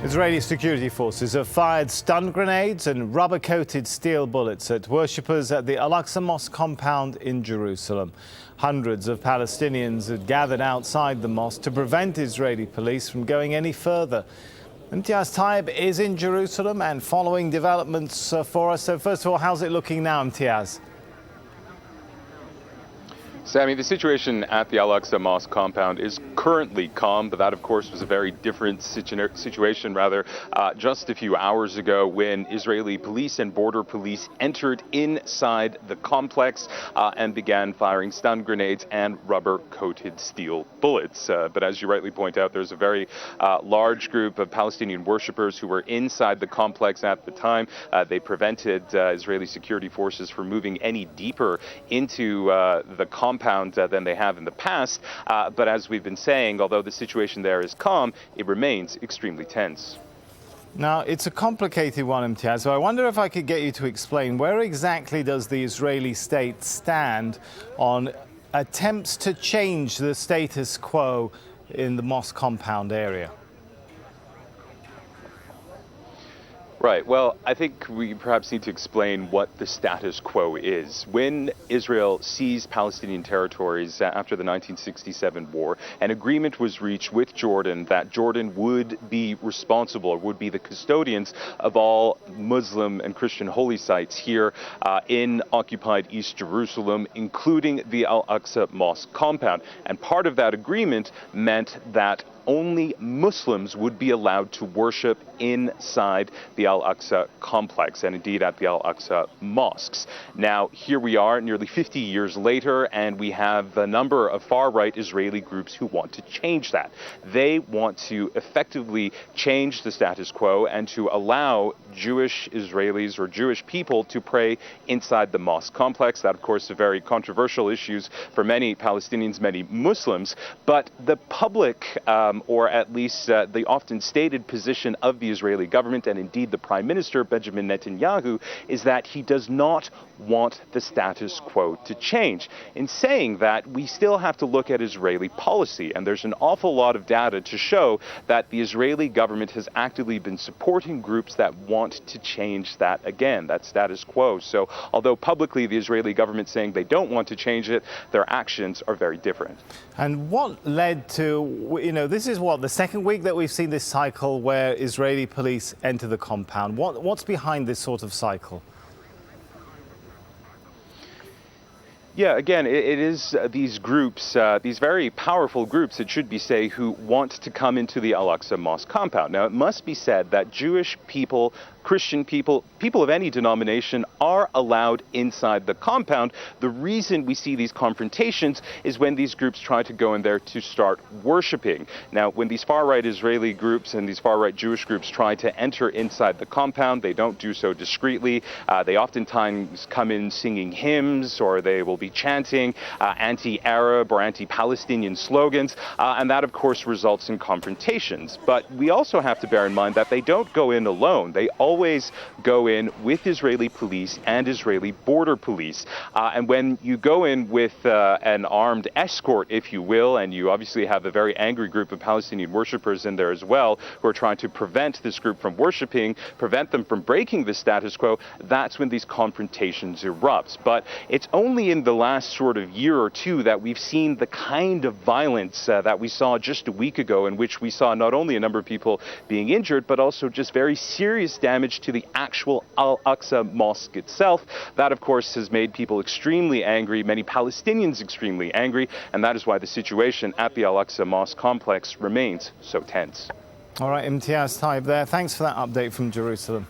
Israeli security forces have fired stun grenades and rubber-coated steel bullets at worshippers at the Al-Aqsa Mosque compound in Jerusalem. Hundreds of Palestinians had gathered outside the mosque to prevent Israeli police from going any further. Imtiaz Taib is in Jerusalem and following developments for us. So first of all, how's it looking now, Imtiaz? Sammy, the situation at the Al-Aqsa Mosque compound is currently calm, but that, of course, was a very different situation, just a few hours ago when Israeli police and border police entered inside the complex and began firing stun grenades and rubber-coated steel bullets. But as you rightly point out, there's a very large group of Palestinian worshippers who were inside the complex at the time. They prevented Israeli security forces from moving any deeper into the compound than they have in the past. But as we've been saying, although the situation there is calm, it remains extremely tense. Now, it's a complicated one, Imtiaz, so I wonder if I could get you to explain where exactly does the Israeli state stand on attempts to change the status quo in the mosque compound area? Right. Well, I think we perhaps need to explain what the status quo is. When Israel seized Palestinian territories after the 1967 war, an agreement was reached with Jordan that Jordan would be responsible, or would be the custodians of all Muslim and Christian holy sites here in occupied East Jerusalem, including the Al-Aqsa Mosque compound. And part of that agreement meant that only Muslims would be allowed to worship inside the Al-Aqsa complex and indeed at the Al-Aqsa mosques. Now, here we are nearly 50 years later, and we have a number of far-right Israeli groups who want to change that. They want to effectively change the status quo and to allow Jewish Israelis or Jewish people to pray inside the mosque complex. That, of course, is very controversial issues for many Palestinians, many Muslims. But the public or at least the often stated position of the Israeli government and indeed the Prime Minister, Benjamin Netanyahu, is that he does not want the status quo to change. In saying that, we still have to look at Israeli policy, and there's an awful lot of data to show that the Israeli government has actively been supporting groups that want to change that again, that status quo. So although publicly the Israeli government is saying they don't want to change it, their actions are very different. And what led to, this is what, the second week that we've seen this cycle where Israeli police enter the compound. What's behind this sort of cycle? Yeah, again, it is these groups, these very powerful groups, it should be say, who want to come into the Al-Aqsa Mosque compound. Now, it must be said that Jewish people, Christian people, people of any denomination are allowed inside the compound. The reason we see these confrontations is when these groups try to go in there to start worshiping. Now, when these far-right Israeli groups and these far-right Jewish groups try to enter inside the compound, they don't do so discreetly. They oftentimes come in singing hymns, or they will be chanting anti-Arab or anti-Palestinian slogans, and that, of course, results in confrontations. But we also have to bear in mind that they don't go in alone. They always go in with Israeli police and Israeli border police. And when you go in with an armed escort, if you will, and you obviously have a very angry group of Palestinian worshippers in there as well, who are trying to prevent this group from worshiping, prevent them from breaking the status quo, that's when these confrontations erupt. But it's only in the last sort of year or two that we've seen the kind of violence that we saw just a week ago, in which we saw not only a number of people being injured, but also just very serious damage to the actual Al-Aqsa Mosque itself. That, of course, has made people extremely angry, many Palestinians extremely angry, and that is why the situation at the Al-Aqsa Mosque complex remains so tense. All right, Imtiaz Taib there. Thanks for that update from Jerusalem.